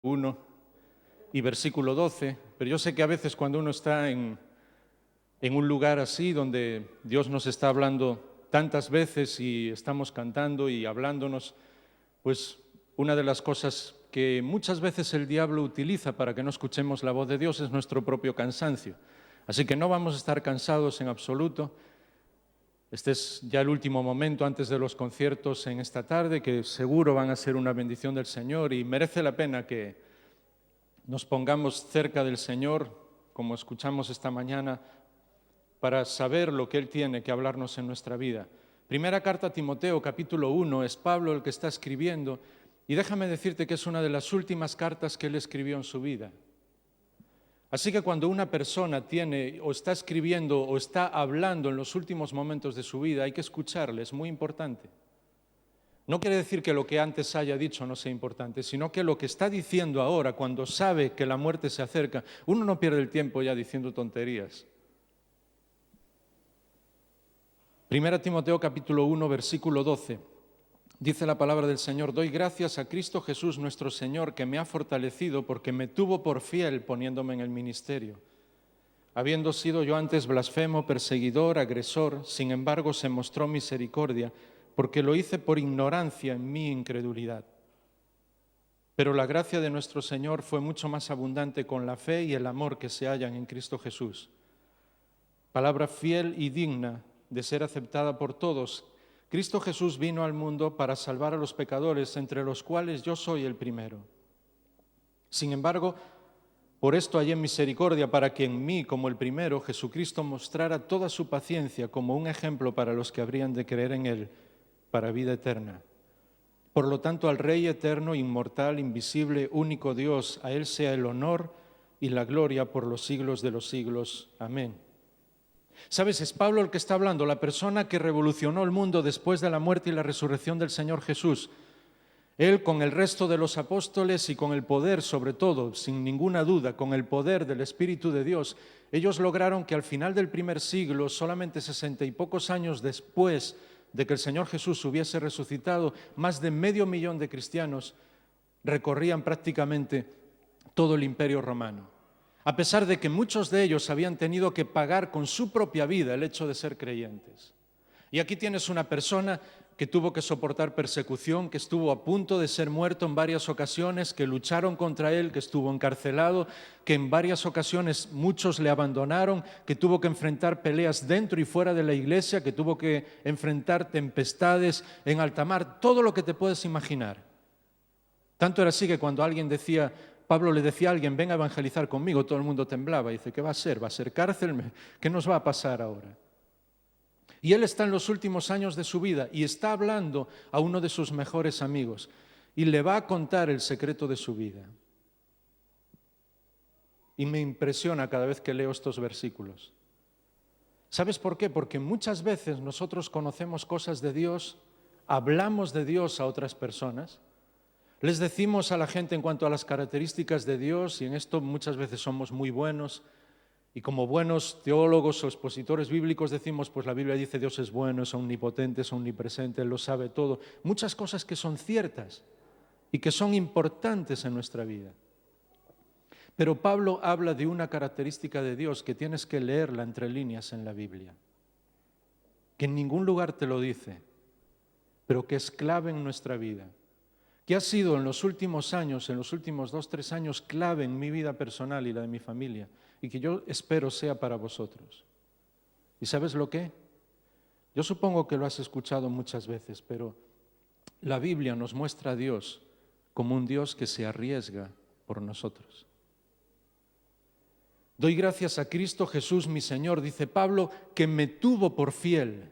1 y versículo 12, pero yo sé que a veces cuando uno está en un lugar así, donde Dios nos está hablando tantas veces y estamos cantando y hablándonos, pues una de las cosas que muchas veces el diablo utiliza para que no escuchemos la voz de Dios es nuestro propio cansancio. Así que no vamos a estar cansados en absoluto. Este es ya el último momento antes de los conciertos en esta tarde, que seguro van a ser una bendición del Señor y merece la pena que nos pongamos cerca del Señor, como escuchamos esta mañana, para saber lo que Él tiene que hablarnos en nuestra vida. Primera carta a Timoteo, capítulo 1, es Pablo el que está escribiendo, y déjame decirte que es una de las últimas cartas que él escribió en su vida. Así que cuando una persona tiene o está escribiendo o está hablando en los últimos momentos de su vida, hay que escucharle, es muy importante. No quiere decir que lo que antes haya dicho no sea importante, sino que lo que está diciendo ahora, cuando sabe que la muerte se acerca, uno no pierde el tiempo ya diciendo tonterías. Primera Timoteo capítulo 1, versículo 12. Dice la palabra del Señor: doy gracias a Cristo Jesús nuestro Señor, que me ha fortalecido porque me tuvo por fiel poniéndome en el ministerio. Habiendo sido yo antes blasfemo, perseguidor, agresor, sin embargo se mostró misericordia, porque lo hice por ignorancia en mi incredulidad. Pero la gracia de nuestro Señor fue mucho más abundante con la fe y el amor que se hallan en Cristo Jesús. Palabra fiel y digna de ser aceptada por todos. Cristo Jesús vino al mundo para salvar a los pecadores, entre los cuales yo soy el primero. Sin embargo, por esto hallé misericordia, para que en mí, como el primero, Jesucristo mostrara toda su paciencia como un ejemplo para los que habrían de creer en Él, para vida eterna. Por lo tanto, al Rey eterno, inmortal, invisible, único Dios, a Él sea el honor y la gloria por los siglos de los siglos. Amén. ¿Sabes? Es Pablo el que está hablando, la persona que revolucionó el mundo después de la muerte y la resurrección del Señor Jesús. Él, con el resto de los apóstoles y con el poder, sobre todo, sin ninguna duda, con el poder del Espíritu de Dios, ellos lograron que al final del primer siglo, solamente 60 y pocos años después de que el Señor Jesús hubiese resucitado, más de 500.000 de cristianos recorrían prácticamente todo el Imperio Romano. A pesar de que muchos de ellos habían tenido que pagar con su propia vida el hecho de ser creyentes. Y aquí tienes una persona que tuvo que soportar persecución, que estuvo a punto de ser muerto en varias ocasiones, que lucharon contra él, que estuvo encarcelado, que en varias ocasiones muchos le abandonaron, que tuvo que enfrentar peleas dentro y fuera de la iglesia, que tuvo que enfrentar tempestades en alta mar, todo lo que te puedes imaginar. Tanto era así que cuando alguien decía, Pablo le decía a alguien, ven a evangelizar conmigo, todo el mundo temblaba. Y dice, ¿qué va a ser? ¿Va a ser cárcel? ¿Qué nos va a pasar ahora? Y él está en los últimos años de su vida y está hablando a uno de sus mejores amigos y le va a contar el secreto de su vida. Y me impresiona cada vez que leo estos versículos. ¿Sabes por qué? Porque muchas veces nosotros conocemos cosas de Dios, hablamos de Dios a otras personas, les decimos a la gente en cuanto a las características de Dios, y en esto muchas veces somos muy buenos, y como buenos teólogos o expositores bíblicos decimos, pues la Biblia dice Dios es bueno, es omnipotente, es omnipresente, Él lo sabe todo. Muchas cosas que son ciertas y que son importantes en nuestra vida. Pero Pablo habla de una característica de Dios que tienes que leerla entre líneas en la Biblia, que en ningún lugar te lo dice, pero que es clave en nuestra vida, que ha sido en los últimos años, en los últimos 2-3 años, clave en mi vida personal y la de mi familia, y que yo espero sea para vosotros. ¿Y sabes lo que? Yo supongo que lo has escuchado muchas veces, pero la Biblia nos muestra a Dios como un Dios que se arriesga por nosotros. Doy gracias a Cristo Jesús mi Señor, dice Pablo, que me tuvo por fiel.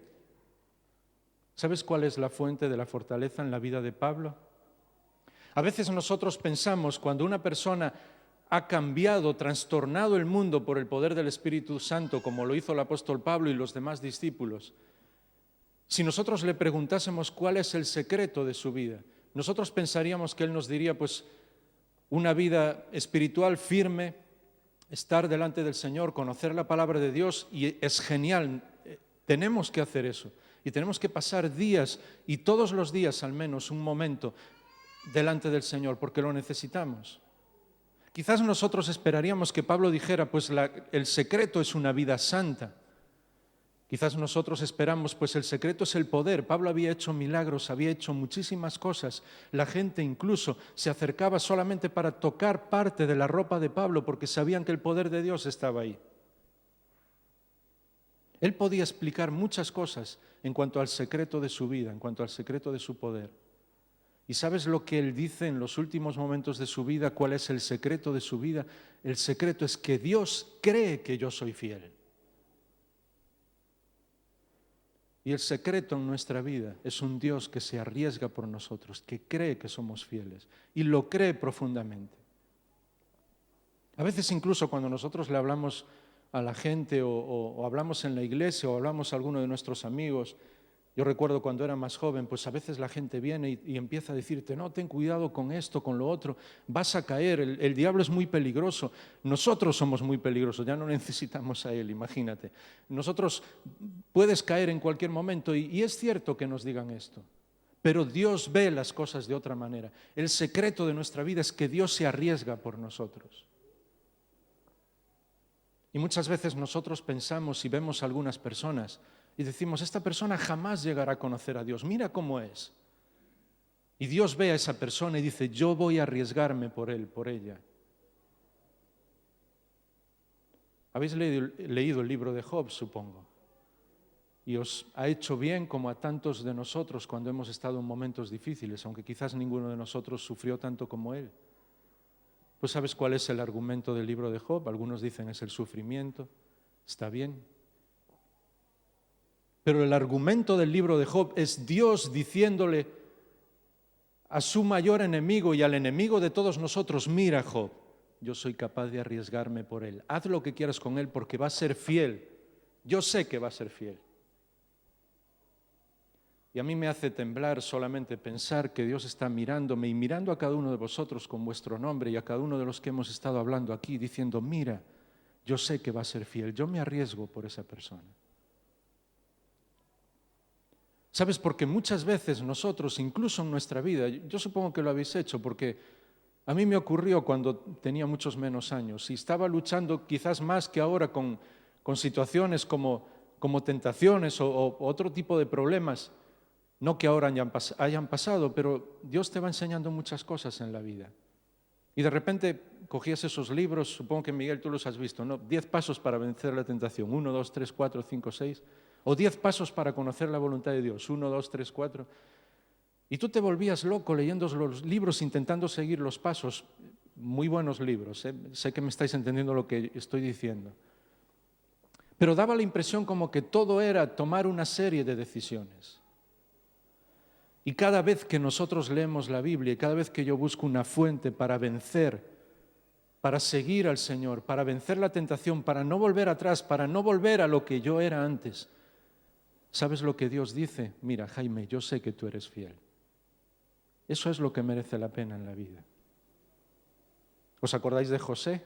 ¿Sabes cuál es la fuente de la fortaleza en la vida de Pablo? A veces nosotros pensamos, cuando una persona ha cambiado, trastornado el mundo por el poder del Espíritu Santo, como lo hizo el apóstol Pablo y los demás discípulos, si nosotros le preguntásemos cuál es el secreto de su vida, nosotros pensaríamos que él nos diría, pues, una vida espiritual firme, estar delante del Señor, conocer la palabra de Dios, y es genial, tenemos que hacer eso, y tenemos que pasar días, y todos los días al menos un momento, delante del Señor, porque lo necesitamos. Quizás nosotros esperaríamos que Pablo dijera, pues el secreto es una vida santa. Quizás nosotros esperamos, pues el secreto es el poder. Pablo había hecho milagros, había hecho muchísimas cosas. La gente incluso se acercaba solamente para tocar parte de la ropa de Pablo porque sabían que el poder de Dios estaba ahí. Él podía explicar muchas cosas en cuanto al secreto de su vida, en cuanto al secreto de su poder. ¿Y sabes lo que él dice en los últimos momentos de su vida? ¿Cuál es el secreto de su vida? El secreto es que Dios cree que yo soy fiel. Y el secreto en nuestra vida es un Dios que se arriesga por nosotros, que cree que somos fieles y lo cree profundamente. A veces incluso cuando nosotros le hablamos a la gente o hablamos en la iglesia o hablamos a alguno de nuestros amigos, yo recuerdo cuando era más joven, pues a veces la gente viene y empieza a decirte, no, ten cuidado con esto, con lo otro, vas a caer, el diablo es muy peligroso. Nosotros somos muy peligrosos, ya no necesitamos a él, imagínate. Nosotros puedes caer en cualquier momento y es cierto que nos digan esto, pero Dios ve las cosas de otra manera. El secreto de nuestra vida es que Dios se arriesga por nosotros. Y muchas veces nosotros pensamos y vemos a algunas personas y decimos, esta persona jamás llegará a conocer a Dios, mira cómo es. Y Dios ve a esa persona y dice, yo voy a arriesgarme por él, por ella. Habéis leído el libro de Job, supongo. Y os ha hecho bien como a tantos de nosotros cuando hemos estado en momentos difíciles, aunque quizás ninguno de nosotros sufrió tanto como él. Pues ¿sabes cuál es el argumento del libro de Job? Algunos dicen es el sufrimiento. Está bien. Pero el argumento del libro de Job es Dios diciéndole a su mayor enemigo y al enemigo de todos nosotros, mira Job, yo soy capaz de arriesgarme por él. Haz lo que quieras con él porque va a ser fiel. Yo sé que va a ser fiel. Y a mí me hace temblar solamente pensar que Dios está mirándome y mirando a cada uno de vosotros con vuestro nombre y a cada uno de los que hemos estado hablando aquí, diciendo, mira, yo sé que va a ser fiel, yo me arriesgo por esa persona. ¿Sabes? Porque muchas veces nosotros, incluso en nuestra vida, yo supongo que lo habéis hecho, porque a mí me ocurrió cuando tenía muchos menos años y estaba luchando quizás más que ahora con situaciones como tentaciones o otro tipo de problemas, no que ahora hayan pasado, pero Dios te va enseñando muchas cosas en la vida. Y de repente cogías esos libros, supongo que Miguel tú los has visto, ¿no? 10 pasos para vencer la tentación, 1, 2, 3, 4, 5, 6... O 10 pasos para conocer la voluntad de Dios, 1, 2, 3, 4. Y tú te volvías loco leyendo los libros, intentando seguir los pasos. Muy buenos libros, ¿eh? Sé que me estáis entendiendo lo que estoy diciendo. Pero daba la impresión como que todo era tomar una serie de decisiones. Y cada vez que nosotros leemos la Biblia y cada vez que yo busco una fuente para vencer, para seguir al Señor, para vencer la tentación, para no volver atrás, para no volver a lo que yo era antes, ¿sabes lo que Dios dice? Mira, Jaime, yo sé que tú eres fiel. Eso es lo que merece la pena en la vida. ¿Os acordáis de José?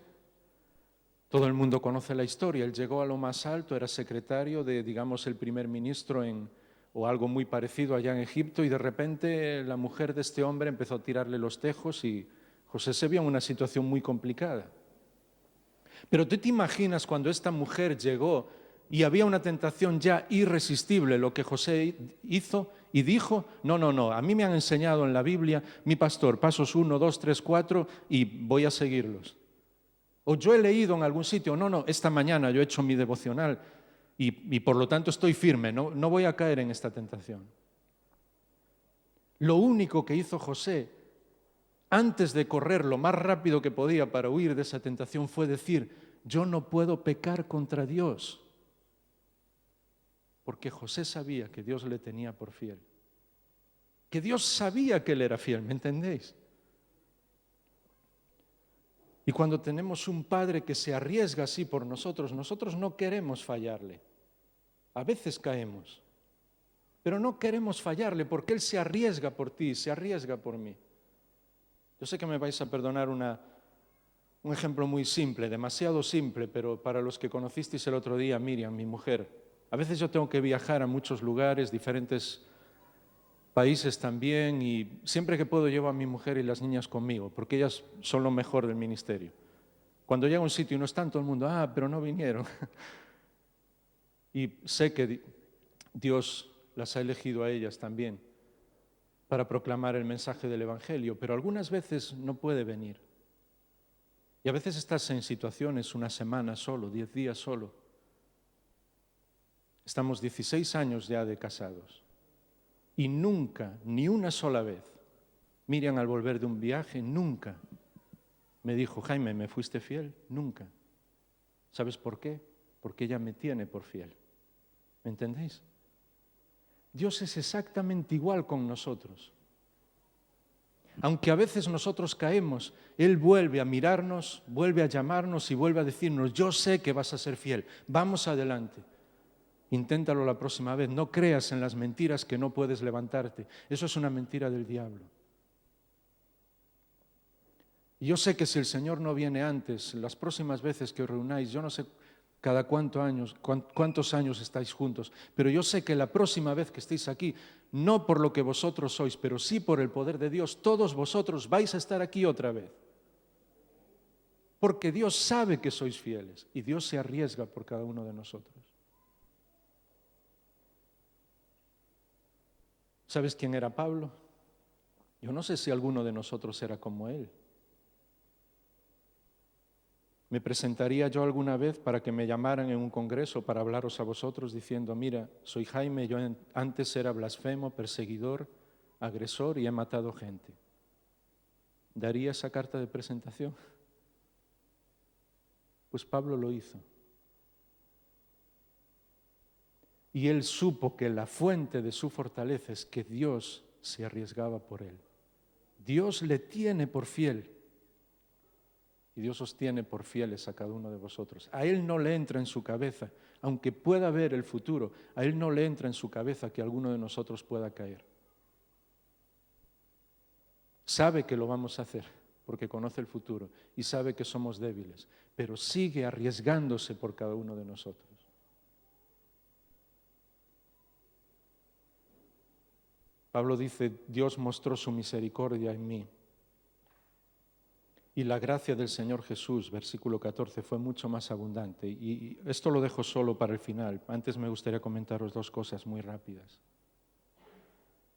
Todo el mundo conoce la historia. Él llegó a lo más alto, era secretario de, digamos, el primer ministro o algo muy parecido allá en Egipto, y de repente la mujer de este hombre empezó a tirarle los tejos y José se vio en una situación muy complicada. Pero tú te imaginas cuando esta mujer llegó y había una tentación ya irresistible, lo que José hizo y dijo, no, a mí me han enseñado en la Biblia, mi pastor, pasos 1, 2, 3, 4 y voy a seguirlos. O yo he leído en algún sitio, no, esta mañana yo he hecho mi devocional y por lo tanto estoy firme, no voy a caer en esta tentación. Lo único que hizo José, antes de correr lo más rápido que podía para huir de esa tentación, fue decir, yo no puedo pecar contra Dios. Porque José sabía que Dios le tenía por fiel. Que Dios sabía que él era fiel, ¿me entendéis? Y cuando tenemos un Padre que se arriesga así por nosotros, nosotros no queremos fallarle. A veces caemos, pero no queremos fallarle porque Él se arriesga por ti, se arriesga por mí. Yo sé que me vais a perdonar un ejemplo muy simple, demasiado simple, pero para los que conocisteis el otro día, Miriam, mi mujer, a veces yo tengo que viajar a muchos lugares, diferentes países también, y siempre que puedo llevo a mi mujer y las niñas conmigo, porque ellas son lo mejor del ministerio. Cuando llega a un sitio y no están, todo el mundo, pero no vinieron. Y sé que Dios las ha elegido a ellas también para proclamar el mensaje del Evangelio, pero algunas veces no puede venir. Y a veces estás en situaciones, una semana solo, 10 días solo. Estamos 16 años ya de casados. Y nunca, ni una sola vez, Miriam al volver de un viaje, nunca me dijo, Jaime, ¿me fuiste fiel? Nunca. ¿Sabes por qué? Porque ella me tiene por fiel. ¿Me entendéis? Dios es exactamente igual con nosotros. Aunque a veces nosotros caemos, Él vuelve a mirarnos, vuelve a llamarnos y vuelve a decirnos, yo sé que vas a ser fiel, vamos adelante. Inténtalo la próxima vez, no creas en las mentiras que no puedes levantarte. Eso es una mentira del diablo. Y yo sé que si el Señor no viene antes, las próximas veces que os reunáis, yo no sé cada cuántos años estáis juntos, pero yo sé que la próxima vez que estéis aquí, no por lo que vosotros sois, pero sí por el poder de Dios, todos vosotros vais a estar aquí otra vez. Porque Dios sabe que sois fieles y Dios se arriesga por cada uno de nosotros. ¿Sabes quién era Pablo? Yo no sé si alguno de nosotros era como él. ¿Me presentaría yo alguna vez para que me llamaran en un congreso para hablaros a vosotros diciendo, mira, soy Jaime, yo antes era blasfemo, perseguidor, agresor y he matado gente? ¿Daría esa carta de presentación? Pues Pablo lo hizo. Y él supo que la fuente de su fortaleza es que Dios se arriesgaba por él. Dios le tiene por fiel. Y Dios os tiene por fieles a cada uno de vosotros. A Él no le entra en su cabeza, aunque pueda ver el futuro, a Él no le entra en su cabeza que alguno de nosotros pueda caer. Sabe que lo vamos a hacer, porque conoce el futuro y sabe que somos débiles, pero sigue arriesgándose por cada uno de nosotros. Pablo dice, Dios mostró su misericordia en mí. Y la gracia del Señor Jesús, versículo 14, fue mucho más abundante. Y esto lo dejo solo para el final. Antes me gustaría comentaros dos cosas muy rápidas.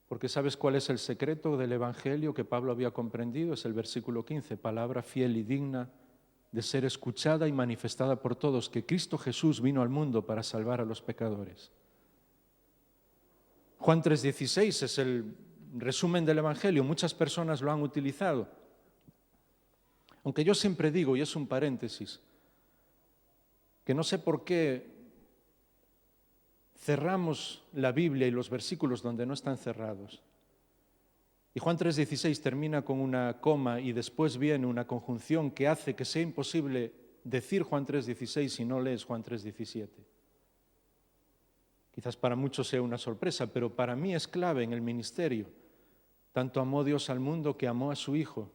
Porque ¿sabes cuál es el secreto del Evangelio que Pablo había comprendido? Es el versículo 15, palabra fiel y digna de ser escuchada y manifestada por todos, que Cristo Jesús vino al mundo para salvar a los pecadores. Juan 3:16 es el resumen del Evangelio. Muchas personas lo han utilizado. Aunque yo siempre digo, y es un paréntesis, que no sé por qué cerramos la Biblia y los versículos donde no están cerrados. Y Juan 3:16 termina con una coma y después viene una conjunción que hace que sea imposible decir Juan 3:16 si no lees Juan 3:17. Quizás para muchos sea una sorpresa, pero para mí es clave en el ministerio. Tanto amó Dios al mundo que amó a su Hijo,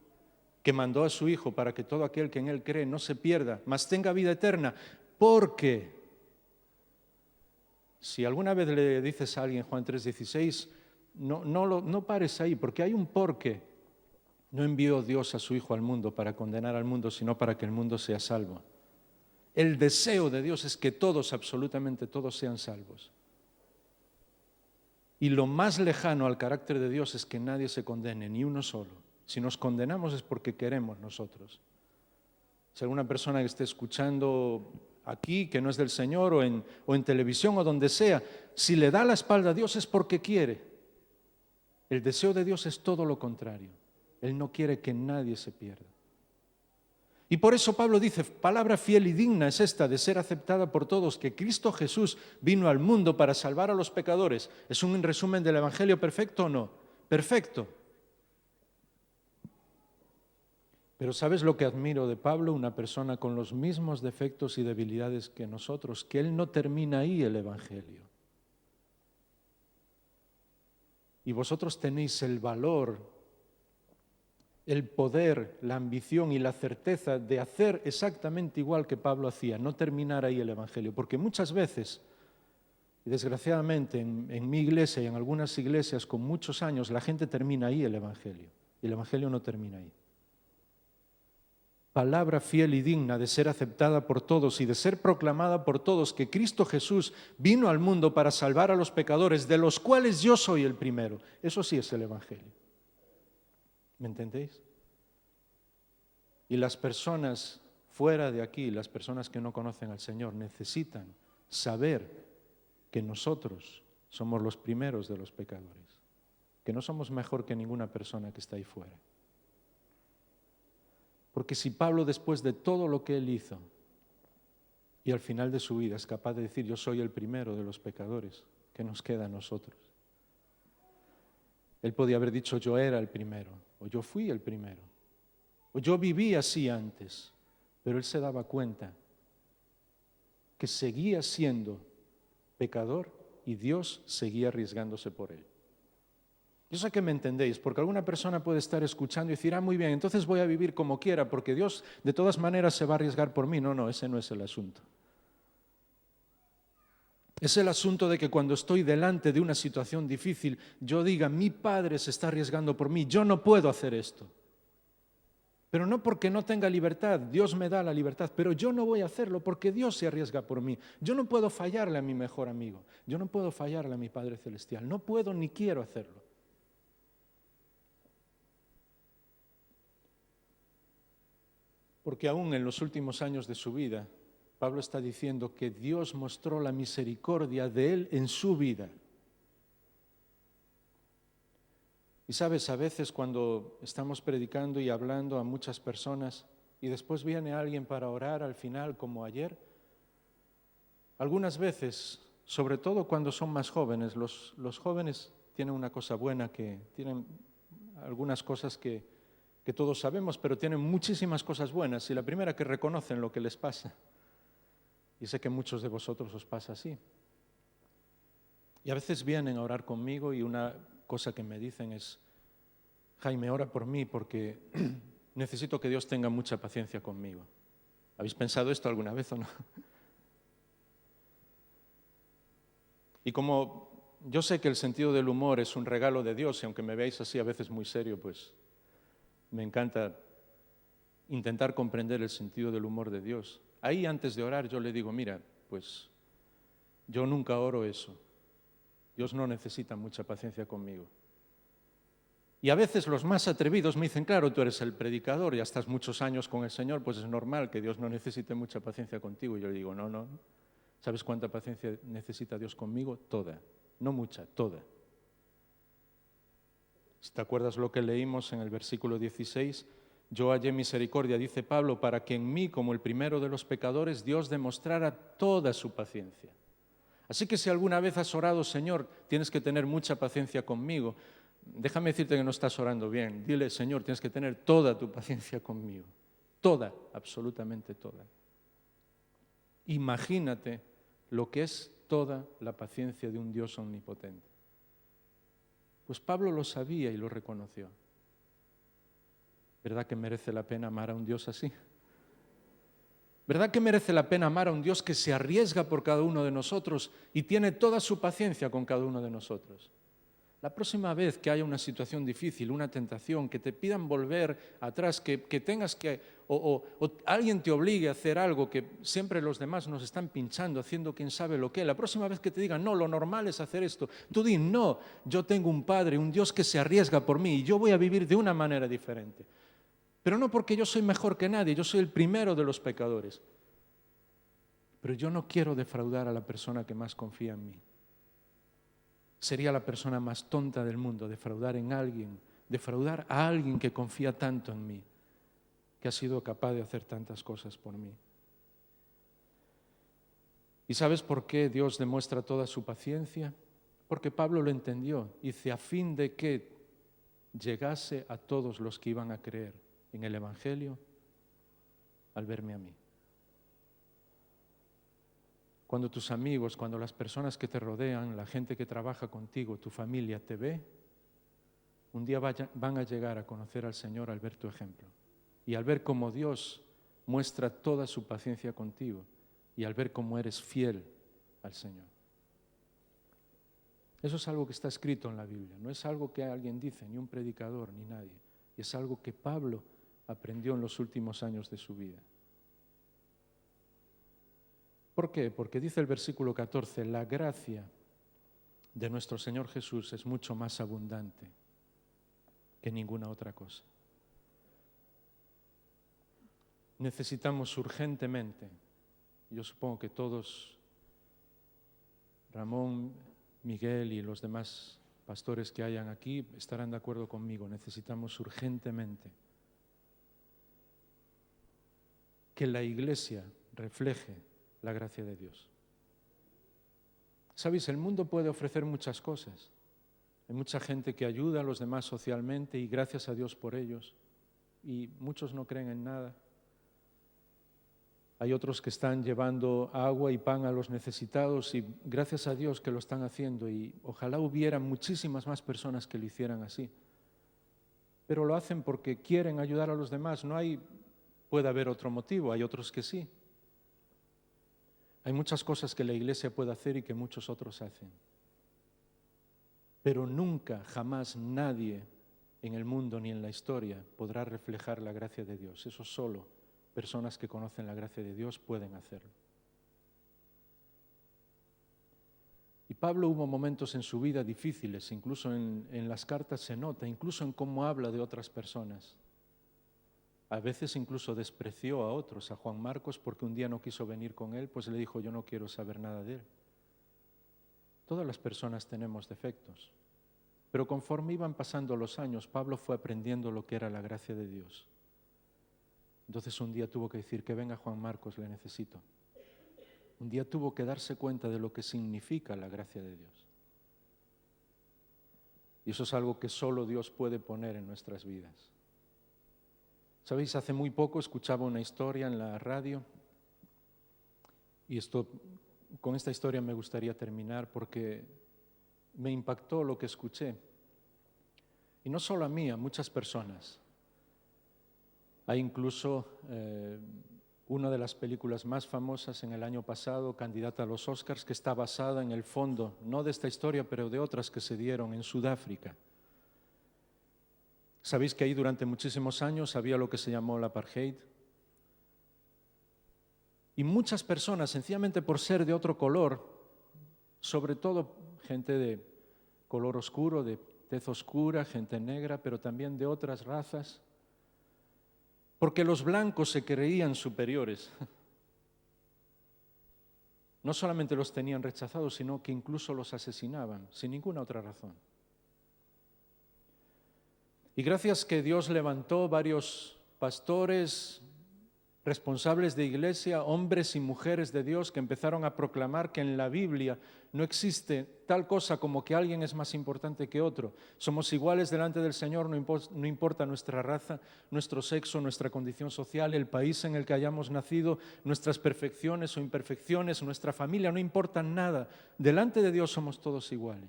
que mandó a su Hijo para que todo aquel que en Él cree no se pierda, mas tenga vida eterna. Porque si alguna vez le dices a alguien Juan 3:16, no pares ahí, porque hay un porqué. No envió Dios a su Hijo al mundo para condenar al mundo, sino para que el mundo sea salvo. El deseo de Dios es que todos, absolutamente todos, sean salvos. Y lo más lejano al carácter de Dios es que nadie se condene, ni uno solo. Si nos condenamos es porque queremos nosotros. Si alguna persona que esté escuchando aquí, que no es del Señor, o en televisión o donde sea, si le da la espalda a Dios es porque quiere. El deseo de Dios es todo lo contrario. Él no quiere que nadie se pierda. Y por eso Pablo dice, palabra fiel y digna es esta de ser aceptada por todos, que Cristo Jesús vino al mundo para salvar a los pecadores. ¿Es un resumen del Evangelio perfecto o no? Perfecto. Pero ¿sabes lo que admiro de Pablo? Una persona con los mismos defectos y debilidades que nosotros, que él no termina ahí el Evangelio. Y vosotros tenéis el valor, el poder, la ambición y la certeza de hacer exactamente igual que Pablo hacía, no terminar ahí el Evangelio. Porque muchas veces Y desgraciadamente en mi iglesia y en algunas iglesias con muchos años la gente termina ahí el Evangelio. Y el Evangelio no termina ahí. Palabra fiel y digna de ser aceptada por todos y de ser proclamada por todos, que Cristo Jesús vino al mundo para salvar a los pecadores, de los cuales yo soy el primero. Eso sí es el Evangelio. ¿Me entendéis? Y las personas fuera de aquí, las personas que no conocen al Señor, necesitan saber que nosotros somos los primeros de los pecadores, que no somos mejor que ninguna persona que está ahí fuera. Porque si Pablo, después de todo lo que él hizo y al final de su vida es capaz de decir yo soy el primero de los pecadores, ¿qué nos queda a nosotros? Él podía haber dicho yo era el primero, o yo fui el primero, o yo viví así antes, pero él se daba cuenta que seguía siendo pecador y Dios seguía arriesgándose por él. Yo sé que me entendéis, porque alguna persona puede estar escuchando y decir, muy bien, entonces voy a vivir como quiera, porque Dios de todas maneras se va a arriesgar por mí. No, ese no es el asunto. Es el asunto de que cuando estoy delante de una situación difícil, yo diga, mi Padre se está arriesgando por mí, yo no puedo hacer esto. Pero no porque no tenga libertad, Dios me da la libertad, pero yo no voy a hacerlo porque Dios se arriesga por mí. Yo no puedo fallarle a mi mejor amigo, yo no puedo fallarle a mi Padre Celestial, no puedo ni quiero hacerlo. Porque aún en los últimos años de su vida, Pablo está diciendo que Dios mostró la misericordia de él en su vida. Y sabes, a veces cuando estamos predicando y hablando a muchas personas y después viene alguien para orar al final, como ayer, algunas veces, sobre todo cuando son más jóvenes, los jóvenes tienen una cosa buena, que tienen algunas cosas que todos sabemos, pero tienen muchísimas cosas buenas, y la primera, que reconocen lo que les pasa. Y sé que a muchos de vosotros os pasa así. Y a veces vienen a orar conmigo y una cosa que me dicen es, Jaime, ora por mí porque necesito que Dios tenga mucha paciencia conmigo. ¿Habéis pensado esto alguna vez o no? Y como yo sé que el sentido del humor es un regalo de Dios, y aunque me veáis así a veces muy serio, pues me encanta intentar comprender el sentido del humor de Dios. Ahí antes de orar yo le digo, mira, pues yo nunca oro eso. Dios no necesita mucha paciencia conmigo. Y a veces los más atrevidos me dicen, claro, tú eres el predicador, ya estás muchos años con el Señor, pues es normal que Dios no necesite mucha paciencia contigo. Y yo le digo, no. ¿Sabes cuánta paciencia necesita Dios conmigo? Toda. No mucha, toda. Si te acuerdas lo que leímos en el versículo 16, yo hallé misericordia, dice Pablo, para que en mí, como el primero de los pecadores, Dios demostrara toda su paciencia. Así que si alguna vez has orado, Señor, tienes que tener mucha paciencia conmigo, déjame decirte que no estás orando bien. Dile, Señor, tienes que tener toda tu paciencia conmigo. Toda, absolutamente toda. Imagínate lo que es toda la paciencia de un Dios omnipotente. Pues Pablo lo sabía y lo reconoció. ¿Verdad que merece la pena amar a un Dios así? ¿Verdad que merece la pena amar a un Dios que se arriesga por cada uno de nosotros y tiene toda su paciencia con cada uno de nosotros? La próxima vez que haya una situación difícil, una tentación, que te pidan volver atrás, que tengas que, o alguien te obligue a hacer algo que siempre los demás nos están pinchando, haciendo quién sabe lo que, la próxima vez que te digan, no, lo normal es hacer esto, tú di, no, yo tengo un Padre, un Dios que se arriesga por mí y yo voy a vivir de una manera diferente. Pero no porque yo soy mejor que nadie, yo soy el primero de los pecadores. Pero yo no quiero defraudar a la persona que más confía en mí. Sería la persona más tonta del mundo defraudar a alguien que confía tanto en mí, que ha sido capaz de hacer tantas cosas por mí. ¿Y sabes por qué Dios demuestra toda su paciencia? Porque Pablo lo entendió. Dice, a fin de que llegase a todos los que iban a creer en el Evangelio al verme a mí. Cuando tus amigos, cuando las personas que te rodean, la gente que trabaja contigo, tu familia te ve, un día van a llegar a conocer al Señor al ver tu ejemplo. Y al ver cómo Dios muestra toda su paciencia contigo y al ver cómo eres fiel al Señor. Eso es algo que está escrito en la Biblia, no es algo que alguien dice, ni un predicador, ni nadie. Es algo que Pablo aprendió en los últimos años de su vida. ¿Por qué? Porque dice el versículo 14, la gracia de nuestro Señor Jesús es mucho más abundante que ninguna otra cosa. Necesitamos urgentemente, yo supongo que todos, Ramón, Miguel y los demás pastores que hayan aquí estarán de acuerdo conmigo, necesitamos urgentemente que la Iglesia refleje la gracia de Dios. ¿Sabéis? El mundo puede ofrecer muchas cosas. Hay mucha gente que ayuda a los demás socialmente y gracias a Dios por ellos. Y muchos no creen en nada. Hay otros que están llevando agua y pan a los necesitados y gracias a Dios que lo están haciendo. Y ojalá hubiera muchísimas más personas que lo hicieran así. Pero lo hacen porque quieren ayudar a los demás. Puede haber otro motivo, hay otros que sí. Hay muchas cosas que la Iglesia puede hacer y que muchos otros hacen. Pero nunca, jamás nadie en el mundo ni en la historia podrá reflejar la gracia de Dios. Eso solo personas que conocen la gracia de Dios pueden hacerlo. Y Pablo hubo momentos en su vida difíciles, incluso en las cartas se nota, incluso en cómo habla de otras personas. A veces incluso despreció a otros, a Juan Marcos, porque un día no quiso venir con él, pues le dijo, yo no quiero saber nada de él. Todas las personas tenemos defectos, pero conforme iban pasando los años, Pablo fue aprendiendo lo que era la gracia de Dios. Entonces un día tuvo que decir, que venga Juan Marcos, le necesito. Un día tuvo que darse cuenta de lo que significa la gracia de Dios. Y eso es algo que solo Dios puede poner en nuestras vidas. ¿Sabéis? Hace muy poco escuchaba una historia en la radio y con esta historia me gustaría terminar porque me impactó lo que escuché. Y no solo a mí, a muchas personas. Hay incluso una de las películas más famosas en el año pasado, candidata a los Oscars, que está basada en el fondo, no de esta historia, pero de otras que se dieron en Sudáfrica. Sabéis que ahí durante muchísimos años había lo que se llamó el apartheid. Y muchas personas, sencillamente por ser de otro color, sobre todo gente de color oscuro, de tez oscura, gente negra, pero también de otras razas, porque los blancos se creían superiores. No solamente los tenían rechazados, sino que incluso los asesinaban, sin ninguna otra razón. Y gracias que Dios levantó varios pastores, responsables de iglesia, hombres y mujeres de Dios que empezaron a proclamar que en la Biblia no existe tal cosa como que alguien es más importante que otro. Somos iguales delante del Señor, no importa nuestra raza, nuestro sexo, nuestra condición social, el país en el que hayamos nacido, nuestras perfecciones o imperfecciones, nuestra familia, no importa nada. Delante de Dios somos todos iguales.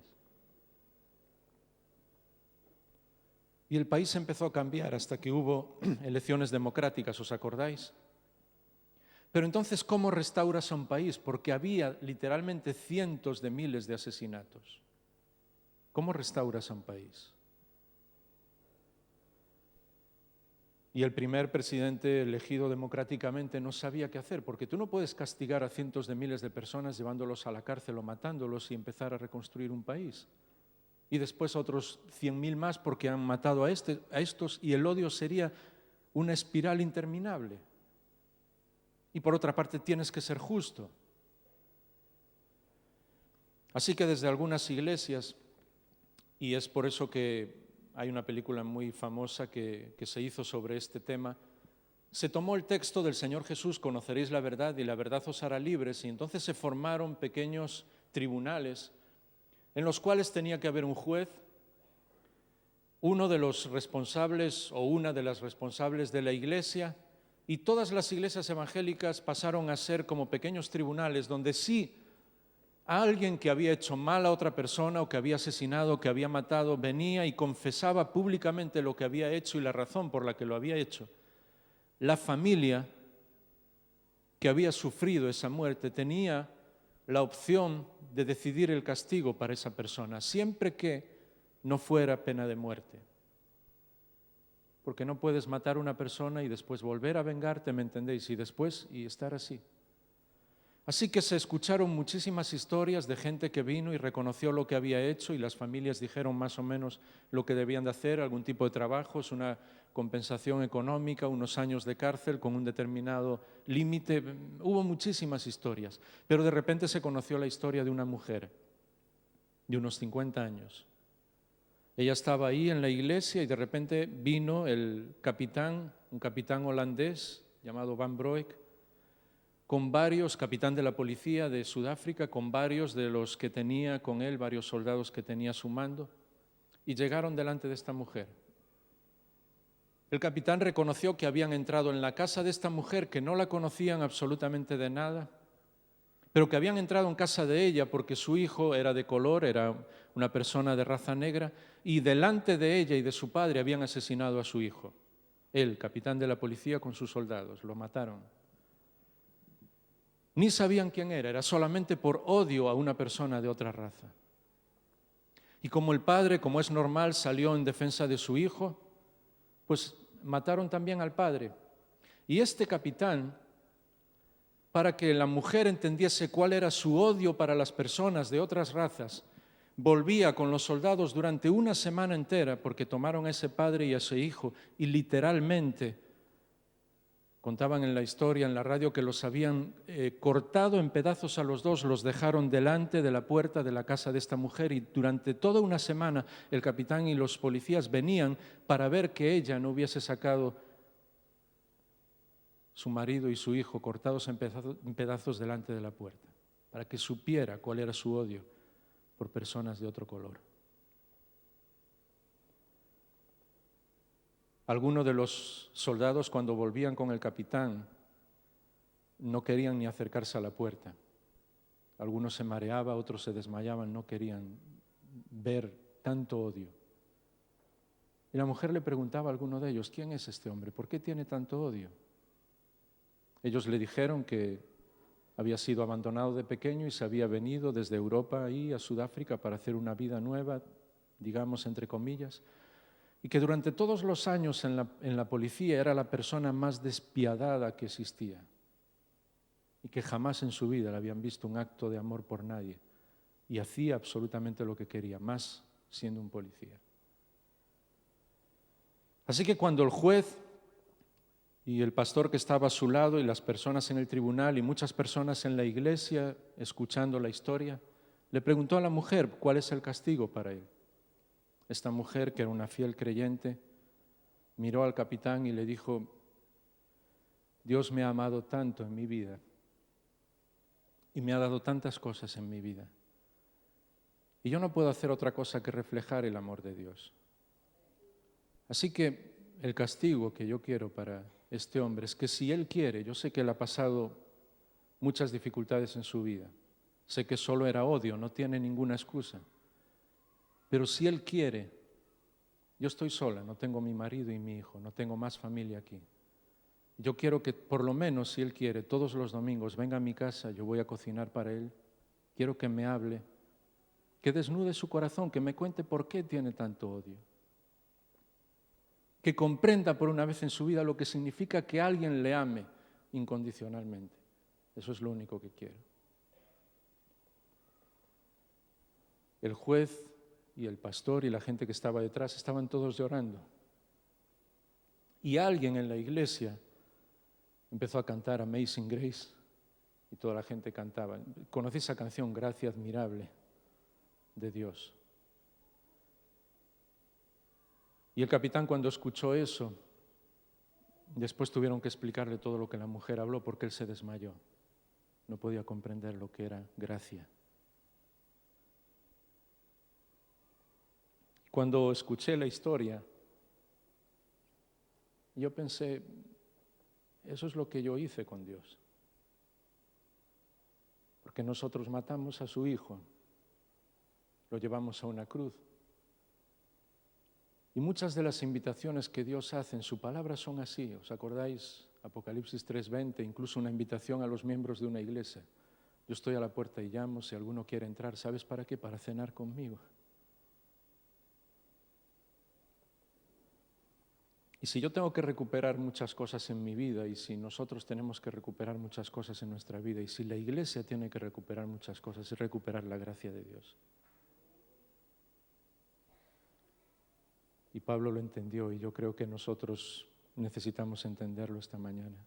Y el país empezó a cambiar hasta que hubo elecciones democráticas, ¿os acordáis? Pero entonces, ¿cómo restauras a un país? Porque había literalmente cientos de miles de asesinatos. ¿Cómo restauras a un país? Y el primer presidente elegido democráticamente no sabía qué hacer, porque tú no puedes castigar a cientos de miles de personas llevándolos a la cárcel o matándolos y empezar a reconstruir un país. Y después otros 100.000 más porque han matado a estos y el odio sería una espiral interminable. Y por otra parte tienes que ser justo. Así que desde algunas iglesias, y es por eso que hay una película muy famosa que se hizo sobre este tema, se tomó el texto del Señor Jesús, conoceréis la verdad y la verdad os hará libres, y entonces se formaron pequeños tribunales en los cuales tenía que haber un juez, uno de los responsables o una de las responsables de la iglesia, y todas las iglesias evangélicas pasaron a ser como pequeños tribunales donde sí a alguien que había hecho mal a otra persona o que había asesinado, que había matado, venía y confesaba públicamente lo que había hecho y la razón por la que lo había hecho. La familia que había sufrido esa muerte tenía la opción de decidir el castigo para esa persona, siempre que no fuera pena de muerte. Porque no puedes matar a una persona y después volver a vengarte, ¿me entendéis? Y estar así. Así que se escucharon muchísimas historias de gente que vino y reconoció lo que había hecho y las familias dijeron más o menos lo que debían de hacer, algún tipo de trabajos, una compensación económica, unos años de cárcel con un determinado límite. Hubo muchísimas historias, pero de repente se conoció la historia de una mujer de unos 50 años. Ella estaba ahí en la iglesia y de repente vino el capitán, un capitán holandés llamado Van Broek, con varios, capitán de la policía de Sudáfrica, con varios de los que tenía con él, varios soldados que tenía a su mando, y llegaron delante de esta mujer. El capitán reconoció que habían entrado en la casa de esta mujer, que no la conocían absolutamente de nada, pero que habían entrado en casa de ella porque su hijo era de color, era una persona de raza negra, y delante de ella y de su padre habían asesinado a su hijo. Él, capitán de la policía, con sus soldados, lo mataron. Ni sabían quién era solamente por odio a una persona de otra raza. Y como el padre, como es normal, salió en defensa de su hijo, pues mataron también al padre. Y este capitán, para que la mujer entendiese cuál era su odio para las personas de otras razas, volvía con los soldados durante una semana entera, porque tomaron a ese padre y a ese hijo y literalmente contaban en la historia, en la radio, que los habían cortado en pedazos a los dos, los dejaron delante de la puerta de la casa de esta mujer y durante toda una semana el capitán y los policías venían para ver que ella no hubiese sacado su marido y su hijo cortados en pedazos delante de la puerta, para que supiera cuál era su odio por personas de otro color. Algunos de los soldados, cuando volvían con el capitán, no querían ni acercarse a la puerta. Algunos se mareaban, otros se desmayaban, no querían ver tanto odio. Y la mujer le preguntaba a alguno de ellos, ¿quién es este hombre? ¿Por qué tiene tanto odio? Ellos le dijeron que había sido abandonado de pequeño y se había venido desde Europa ahí a Sudáfrica para hacer una vida nueva, digamos entre comillas, y que durante todos los años en la policía era la persona más despiadada que existía y que jamás en su vida le habían visto un acto de amor por nadie y hacía absolutamente lo que quería, más siendo un policía. Así que cuando el juez y el pastor que estaba a su lado y las personas en el tribunal y muchas personas en la iglesia escuchando la historia, le preguntó a la mujer cuál es el castigo para él. Esta mujer, que era una fiel creyente, miró al capitán y le dijo, Dios me ha amado tanto en mi vida y me ha dado tantas cosas en mi vida. Y yo no puedo hacer otra cosa que reflejar el amor de Dios. Así que el castigo que yo quiero para este hombre es que si él quiere, yo sé que él ha pasado muchas dificultades en su vida, sé que solo era odio, no tiene ninguna excusa. Pero si él quiere, yo estoy sola, no tengo mi marido y mi hijo, no tengo más familia aquí. Yo quiero que por lo menos, si él quiere, todos los domingos venga a mi casa, yo voy a cocinar para él, quiero que me hable, que desnude su corazón, que me cuente por qué tiene tanto odio. Que comprenda por una vez en su vida lo que significa que alguien le ame incondicionalmente. Eso es lo único que quiero. El juez y el pastor y la gente que estaba detrás estaban todos llorando. Y alguien en la iglesia empezó a cantar Amazing Grace y toda la gente cantaba. Conocí esa canción, Gracia admirable de Dios. Y el capitán, cuando escuchó eso, después tuvieron que explicarle todo lo que la mujer habló porque él se desmayó. No podía comprender lo que era gracia. Cuando escuché la historia, yo pensé, eso es lo que yo hice con Dios. Porque nosotros matamos a su hijo, lo llevamos a una cruz. Y muchas de las invitaciones que Dios hace en su palabra son así. ¿Os acordáis? Apocalipsis 3:20, incluso una invitación a los miembros de una iglesia Yo estoy a la puerta y llamo, si alguno quiere entrar, ¿sabes para qué? Para cenar conmigo. Y si yo tengo que recuperar muchas cosas en mi vida, y si nosotros tenemos que recuperar muchas cosas en nuestra vida, y si la Iglesia tiene que recuperar muchas cosas, es recuperar la gracia de Dios. Y Pablo lo entendió, y yo creo que nosotros necesitamos entenderlo esta mañana.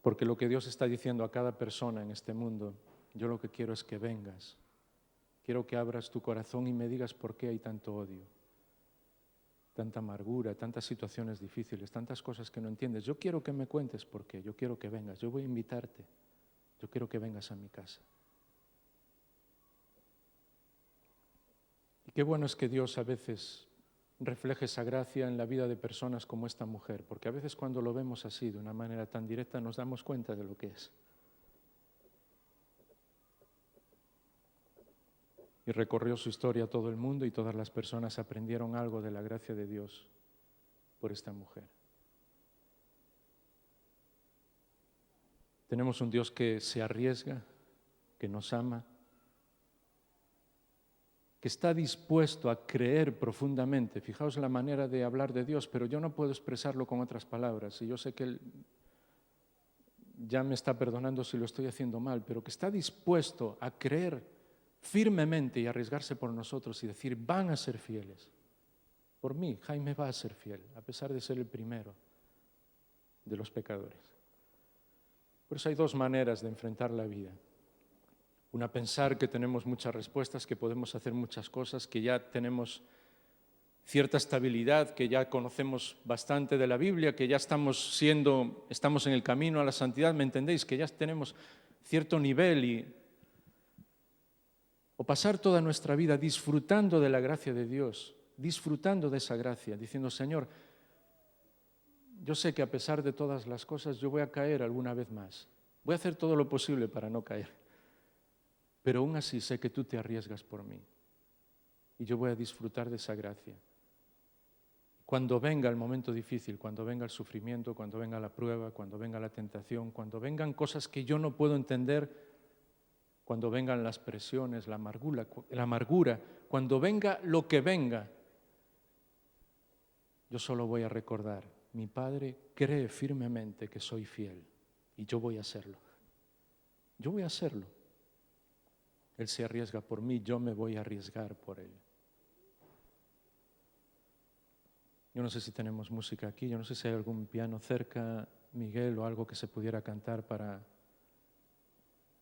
Porque lo que Dios está diciendo a cada persona en este mundo, yo lo que quiero es que vengas. Quiero que abras tu corazón y me digas por qué hay tanto odio, tanta amargura, tantas situaciones difíciles, tantas cosas que no entiendes. Yo quiero que me cuentes por qué, yo quiero que vengas, yo voy a invitarte, yo quiero que vengas a mi casa. Y qué bueno es que Dios a veces refleje esa gracia en la vida de personas como esta mujer, porque a veces cuando lo vemos así, de una manera tan directa, nos damos cuenta de lo que es. Y recorrió su historia a todo el mundo y todas las personas aprendieron algo de la gracia de Dios por esta mujer. Tenemos un Dios que se arriesga, que nos ama, que está dispuesto a creer profundamente. Fijaos la manera de hablar de Dios, pero yo no puedo expresarlo con otras palabras. Y yo sé que Él ya me está perdonando si lo estoy haciendo mal, pero que está dispuesto a creer firmemente y arriesgarse por nosotros y decir, van a ser fieles. Por mí, Jaime va a ser fiel, a pesar de ser el primero de los pecadores. Por eso hay dos maneras de enfrentar la vida. Una, pensar que tenemos muchas respuestas, que podemos hacer muchas cosas, que ya tenemos cierta estabilidad, que ya conocemos bastante de la Biblia, que ya estamos en el camino a la santidad, ¿me entendéis? Que ya tenemos cierto nivel o pasar toda nuestra vida disfrutando de la gracia de Dios, disfrutando de esa gracia, diciendo, Señor, yo sé que a pesar de todas las cosas yo voy a caer alguna vez más. Voy a hacer todo lo posible para no caer. Pero aún así sé que tú te arriesgas por mí. Y yo voy a disfrutar de esa gracia. Cuando venga el momento difícil, cuando venga el sufrimiento, cuando venga la prueba, cuando venga la tentación, cuando vengan cosas que yo no puedo entender, cuando vengan las presiones, la amargura, cuando venga lo que venga, yo solo voy a recordar, mi Padre cree firmemente que soy fiel y yo voy a hacerlo. Yo voy a hacerlo. Él se arriesga por mí, yo me voy a arriesgar por Él. Yo no sé si tenemos música aquí, yo no sé si hay algún piano cerca, Miguel, o algo que se pudiera cantar para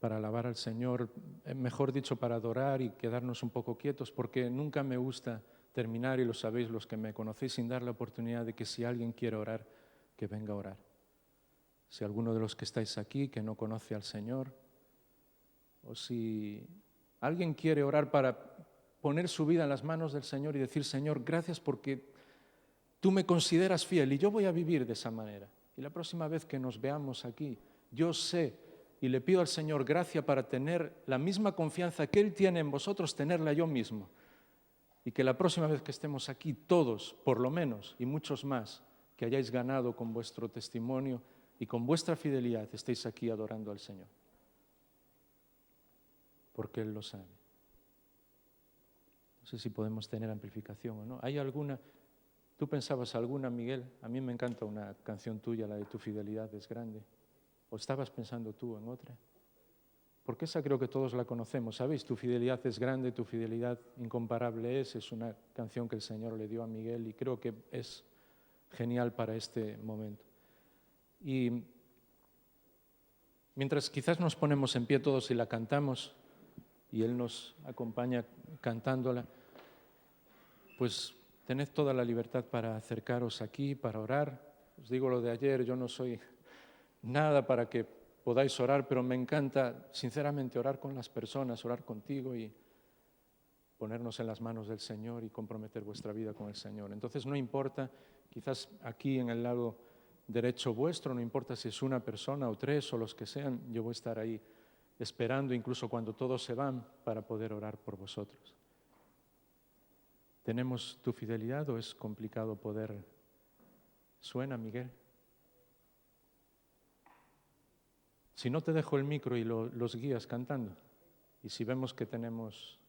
alabar al Señor, mejor dicho, para adorar y quedarnos un poco quietos, porque nunca me gusta terminar, y lo sabéis los que me conocéis, sin dar la oportunidad de que si alguien quiere orar, que venga a orar. Si alguno de los que estáis aquí que no conoce al Señor, o si alguien quiere orar para poner su vida en las manos del Señor y decir, Señor, gracias porque tú me consideras fiel y yo voy a vivir de esa manera. Y la próxima vez que nos veamos aquí, yo sé y le pido al Señor gracia para tener la misma confianza que Él tiene en vosotros, tenerla yo mismo. Y que la próxima vez que estemos aquí, todos, por lo menos, y muchos más, que hayáis ganado con vuestro testimonio y con vuestra fidelidad, estéis aquí adorando al Señor. Porque Él lo sabe. No sé si podemos tener amplificación o no. ¿Hay alguna? ¿Tú pensabas alguna, Miguel? A mí me encanta una canción tuya, la de Tu fidelidad es grande. ¿O estabas pensando tú en otra? Porque esa creo que todos la conocemos, ¿sabéis? Tu fidelidad es grande, tu fidelidad incomparable es una canción que el Señor le dio a Miguel y creo que es genial para este momento. Y mientras quizás nos ponemos en pie todos y la cantamos y Él nos acompaña cantándola, pues tened toda la libertad para acercaros aquí, para orar. Os digo lo de ayer, yo no soy nada para que podáis orar, pero me encanta sinceramente orar con las personas, orar contigo y ponernos en las manos del Señor y comprometer vuestra vida con el Señor. Entonces no importa, quizás aquí en el lado derecho vuestro, no importa si es una persona o tres o los que sean, yo voy a estar ahí esperando incluso cuando todos se van para poder orar por vosotros. ¿Tenemos tu fidelidad o es complicado poder? ¿Suena, Miguel? Si no, te dejo el micro y los guías cantando. Y si vemos que tenemos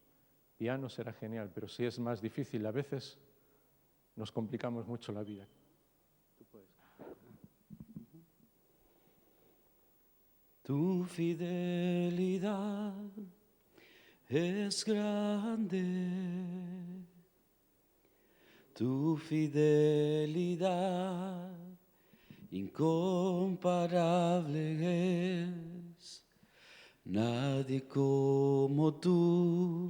piano será genial, pero si es más difícil, a veces nos complicamos mucho la vida. Tu fidelidad es grande, tu fidelidad incomparable es. Nadie como tú,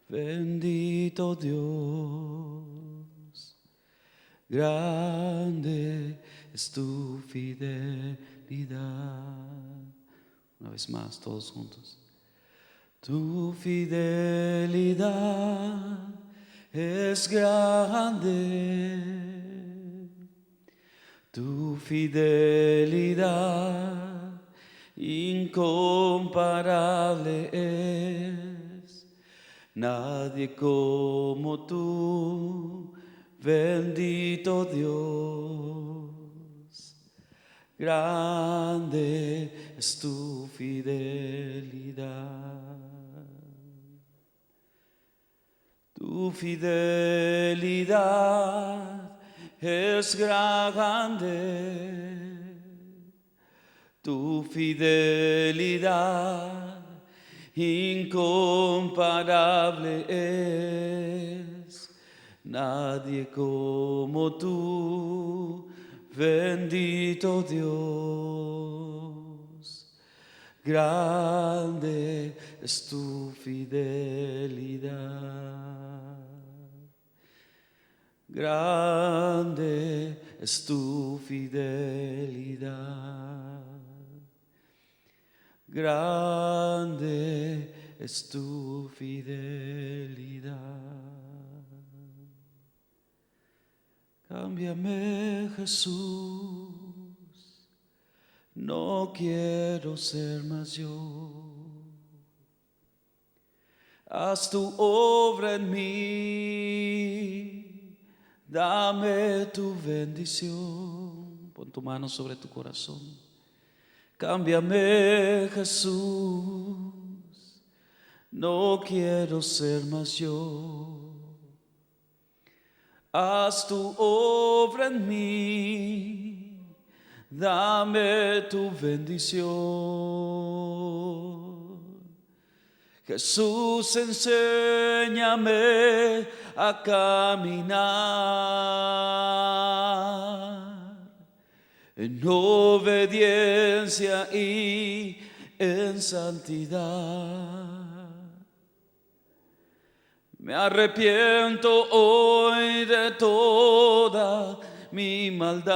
bendito Dios. Grande es tu fidelidad. Una vez más, todos juntos. Tu fidelidad es grande, tu fidelidad incomparable es. Nadie como tú, bendito Dios. Grande es tu fidelidad. Tu fidelidad es grande, tu fidelidad incomparable es. Nadie como tú, bendito Dios. Grande es tu fidelidad. Grande es tu fidelidad. Grande es tu fidelidad. Cámbiame, Jesús, no quiero ser más yo. Haz tu obra en mí, dame tu bendición. Pon tu mano sobre tu corazón. Cámbiame, Jesús, no quiero ser más yo. Haz tu obra en mí, dame tu bendición. Jesús, enséñame a caminar en obediencia y en santidad. Me arrepiento hoy de toda mi maldad.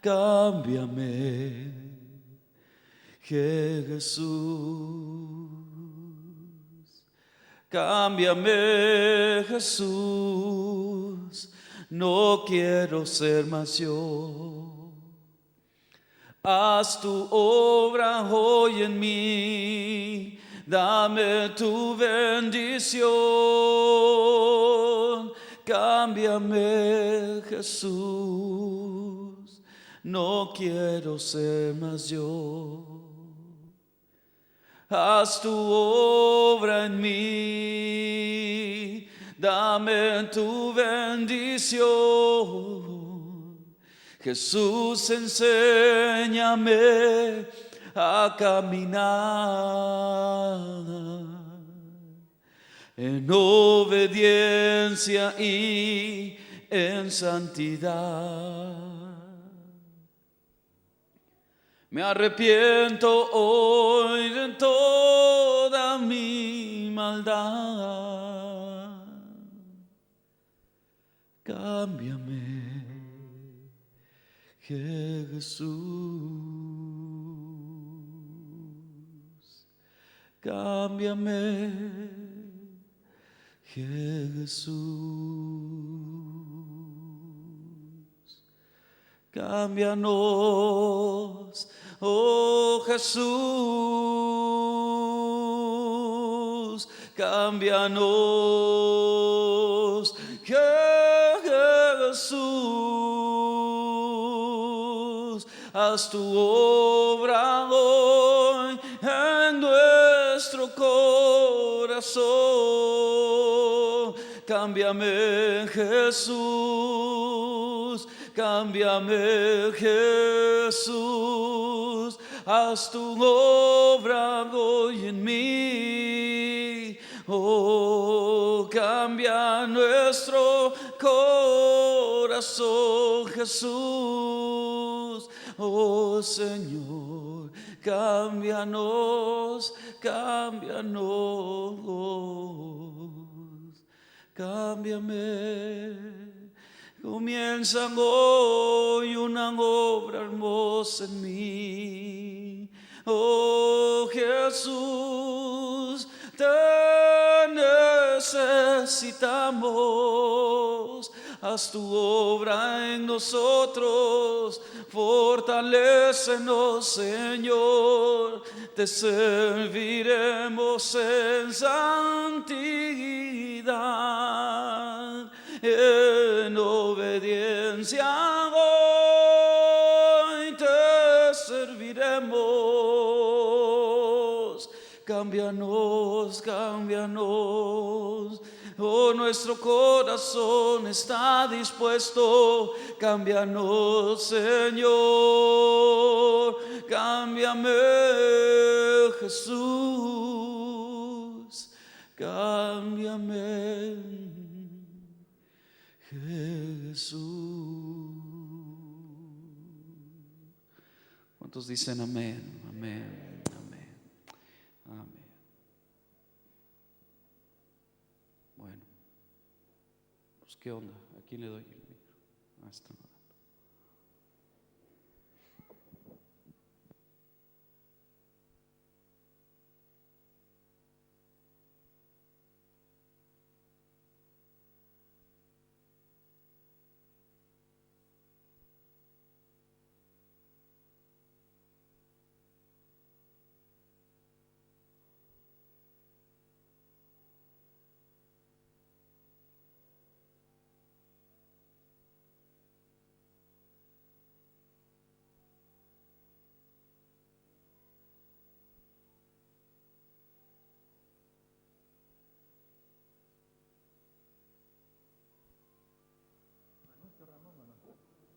Cámbiame, Jesús. Cámbiame, Jesús. No quiero ser más yo. Haz tu obra hoy en mí, dame tu bendición. Cámbiame, Jesús, no quiero ser más yo. Haz tu obra en mí, dame tu bendición. Jesús, enséñame a caminar en obediencia y en santidad. Me arrepiento hoy de toda mi maldad. Cámbiame, Jesús, cámbiame, Jesús, cámbianos, oh Jesús, cámbianos, Jesús. haz tu obra hoy en nuestro corazón. Cámbiame, Jesús, cámbiame, Jesús, haz tu obra hoy en mí. Oh, cambia nuestro corazón, Jesús. Oh, Señor, cámbianos, cámbianos, cámbiame. Comienza hoy una obra hermosa en mí. Oh, Jesús, te necesitamos. Haz tu obra en nosotros, fortalécenos, Señor. Te serviremos en santidad, en obediencia hoy te serviremos. Cámbianos, cámbianos. Oh, nuestro corazón está dispuesto. Cámbianos, Señor. Cámbiame, Jesús. Cámbiame, Jesús. ¿Cuántos dicen amén? Amén, amén, amén. Bueno, pues ¿qué onda? ¿A quién le doy el micro? Hasta ahora.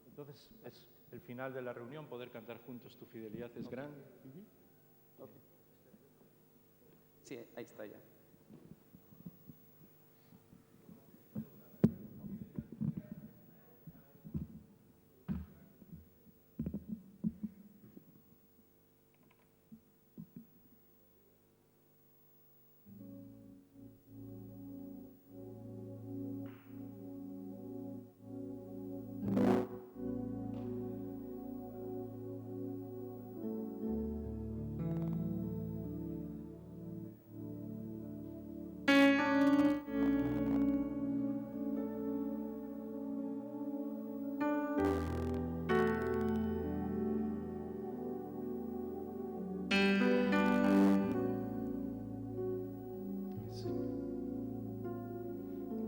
Entonces es el final de la reunión, poder cantar juntos Tu fidelidad es grande. Okay. Sí, ahí está ya.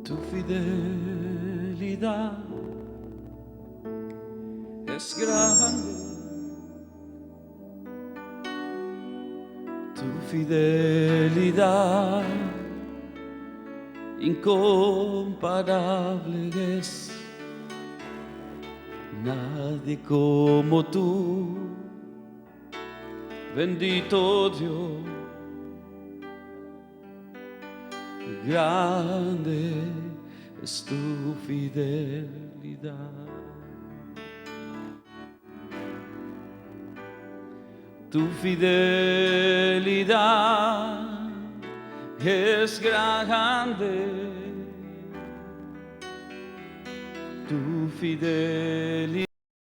Tu fidelidad es grande, tu fidelidad incomparable es, nadie como tú, bendito Dios. Grande es tu fidelidad. Tu fidelidad es grande. Tu fidelidad